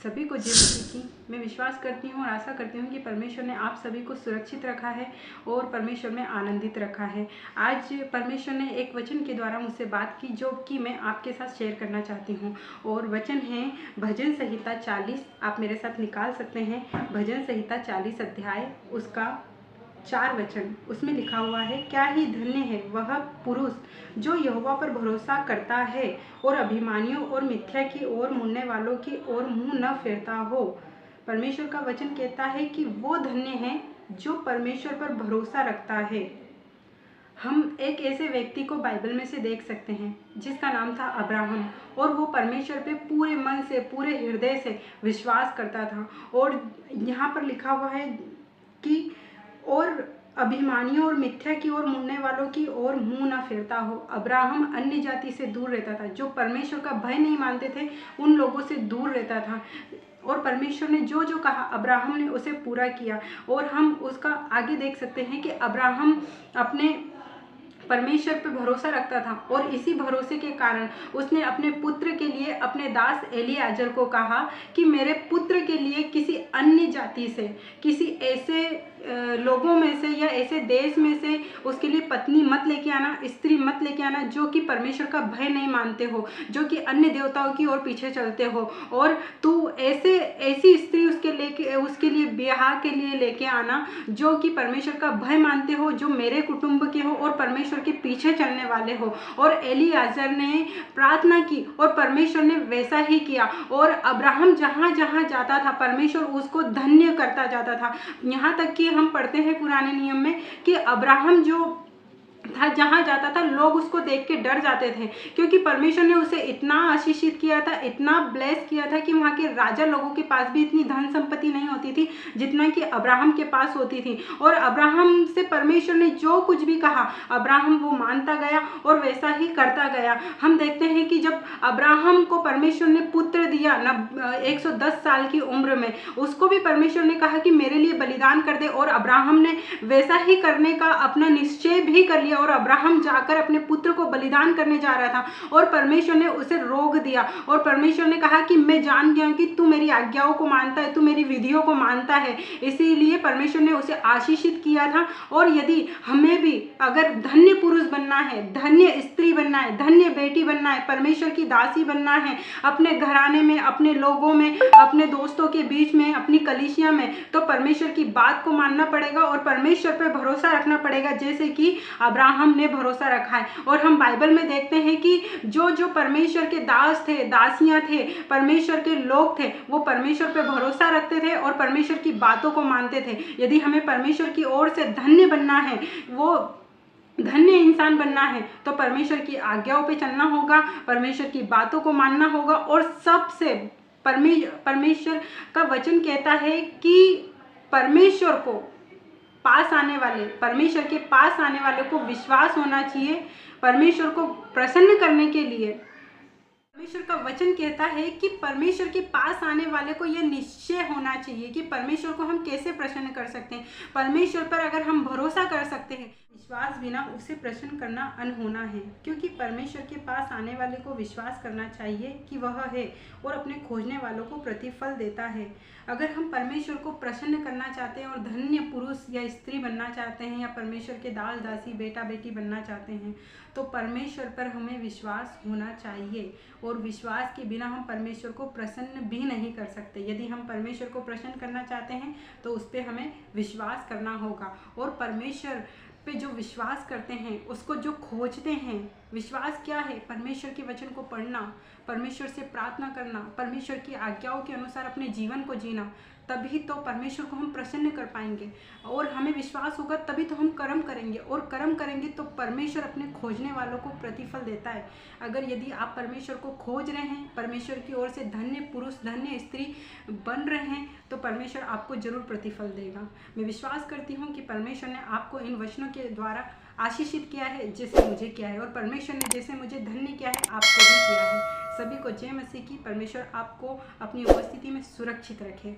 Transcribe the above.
सभी को जय मसीह की। मैं विश्वास करती हूँ और आशा करती हूँ कि परमेश्वर ने आप सभी को सुरक्षित रखा है और परमेश्वर में आनंदित रखा है। आज परमेश्वर ने एक वचन के द्वारा मुझसे बात की जो कि मैं आपके साथ शेयर करना चाहती हूँ। और वचन है भजन संहिता 40। आप मेरे साथ निकाल सकते हैं। भजन संहिता 40 अध्याय उसका 4 वचन। उसमें लिखा हुआ है, क्या ही धन्य है वह पुरुष जो यहोवा पर भरोसा करता है और अभिमानियों और मिथ्या की ओर मुड़ने वालों की ओर मुंह न फेरता हो। परमेश्वर का वचन कहता है कि वो धन्य है जो परमेश्वर पर भरोसा रखता है। हम एक ऐसे व्यक्ति को बाइबल में से देख सकते हैं जिसका नाम था अब्राहम, और वो परमेश्वर पे पूरे मन से पूरे हृदय से विश्वास करता था। और यहाँ पर लिखा हुआ है कि और अभिमानियों और मिथ्या की ओर मुड़ने वालों की ओर मुंह न फेरता हो। अब्राहम अन्य जाति से दूर रहता था, जो परमेश्वर का भय नहीं मानते थे उन लोगों से दूर रहता था। और परमेश्वर ने जो जो कहा अब्राहम ने उसे पूरा किया। और हम उसका आगे देख सकते हैं कि अब्राहम अपने परमेश्वर पर भरोसा रखता था, और इसी भरोसे के कारण उसने अपने पुत्र के लिए अपने दास एलियाजर को कहा कि मेरे पुत्र के लिए किसी अन्य जाति से, किसी ऐसे लोगों में से या ऐसे देश में से उसके लिए पत्नी मत लेके आना, स्त्री मत लेके आना जो कि परमेश्वर का भय नहीं मानते हो, जो कि अन्य देवताओं की ओर पीछे चलते हो। और तू ऐसी स्त्री उसके लिए ब्याह के लिए लेके आना जो कि परमेश्वर का भय मानते हो, जो मेरे कुटुंब के हो और परमेश्वर के पीछे चलने वाले हो। और एलियाजर ने प्रार्थना की और परमेश्वर ने वैसा ही किया। और अब्राहम जहाँ जहाँ जाता था परमेश्वर उसको धन्य करता जाता था। यहाँ तक कि हम पढ़ते हैं पुराने नियम में कि अब्राहम जो था जहाँ जाता था लोग उसको देख के डर जाते थे, क्योंकि परमेश्वर ने उसे इतना आशीषित किया था, इतना ब्लेस किया था कि वहाँ के राजा लोगों के पास भी इतनी धन संपत्ति नहीं होती थी जितना कि अब्राहम के पास होती थी। और अब्राहम से परमेश्वर ने जो कुछ भी कहा अब्राहम वो मानता गया और वैसा ही करता गया। हम देखते हैं कि जब अब्राहम को परमेश्वर ने पुत्र दिया 110 साल की उम्र में, उसको भी परमेश्वर ने कहा कि मेरे लिए बलिदान कर दे, और अब्राहम ने वैसा ही करने का अपना निश्चय भी कर लिया। और अब्राहम जाकर अपने पुत्र को बलिदान करने जा रहा था और परमेश्वर ने उसे रोक दिया। और परमेश्वर ने कहा कि मैं जान गया कि तू मेरी आज्ञाओं को मानता है, तू मेरी विधियों को मानता है, इसीलिए परमेश्वर ने उसे आशीषित किया था। और यदि हमें भी अगर धन्य पुरुष बनना है, धन्य स्त्री बनना है, धन्य बेटी बनना है, परमेश्वर की दासी बनना है, अपने घराने में, अपने लोगों में, अपने दोस्तों के बीच में, अपनी कलीसिया में, तो परमेश्वर की बात को मानना पड़ेगा और परमेश्वर पर भरोसा रखना पड़ेगा, जैसे कि अब्राहम ने भरोसा रखा है। और हम बाइबल में देखते हैं कि जो जो परमेश्वर के दास थे, दासियां थे, परमेश्वर के लोग थे, वो परमेश्वर पे भरोसा रखते थे और परमेश्वर की बातों को मानते थे। यदि हमें परमेश्वर की ओर से धन्य बनना है, वो धन्य इंसान बनना है, तो परमेश्वर की आज्ञाओं पे चलना होगा, परमेश्वर की बातों को मानना होगा। और सबसे परमेश्वर का वचन कहता है कि परमेश्वर को पास आने वाले, परमेश्वर के पास आने वाले को विश्वास होना चाहिए। परमेश्वर को प्रसन्न करने के लिए परमेश्वर का वचन कहता है कि परमेश्वर के पास आने वाले को यह निश्चय होना चाहिए कि परमेश्वर को हम कैसे प्रसन्न कर सकते हैं। परमेश्वर पर अगर हम भरोसा कर सकते हैं, विश्वास बिना उसे प्रसन्न करना अनहोना है, क्योंकि परमेश्वर के पास आने वाले को विश्वास करना चाहिए कि वह है और अपने खोजने वालों को प्रतिफल देता है। अगर हम परमेश्वर को प्रसन्न करना चाहते हैं और धन्य पुरुष या स्त्री बनना चाहते हैं, या परमेश्वर के दास दासी, बेटा बेटी बनना चाहते हैं, तो परमेश्वर पर हमें विश्वास होना चाहिए। और विश्वास के बिना हम परमेश्वर को प्रसन्न भी नहीं कर सकते। यदि हम परमेश्वर को प्रसन्न करना चाहते हैं तो उस पर हमें विश्वास करना होगा। और परमेश्वर पे जो विश्वास करते हैं, उसको जो खोजते हैं, विश्वास क्या है? परमेश्वर के वचन को पढ़ना, परमेश्वर से प्रार्थना करना, परमेश्वर की आज्ञाओं के अनुसार अपने जीवन को जीना, तभी तो परमेश्वर को हम प्रसन्न कर पाएंगे। और हमें विश्वास होगा तभी तो हम कर्म करेंगे, और कर्म करेंगे तो परमेश्वर अपने खोजने वालों को प्रतिफल देता है। अगर यदि आप परमेश्वर को खोज रहे हैं, परमेश्वर की ओर से धन्य पुरुष धन्य स्त्री बन रहे हैं, तो परमेश्वर आपको जरूर प्रतिफल देगा। मैं विश्वास करती हूँ कि परमेश्वर ने आपको इन वचनों के द्वारा आशीषित किया है जैसे मुझे किया है, और परमेश्वर ने जैसे मुझे धन्य किया है आपको भी किया है। सभी को जय मसीह की। परमेश्वर आपको अपनी उपस्थिति में सुरक्षित रखे।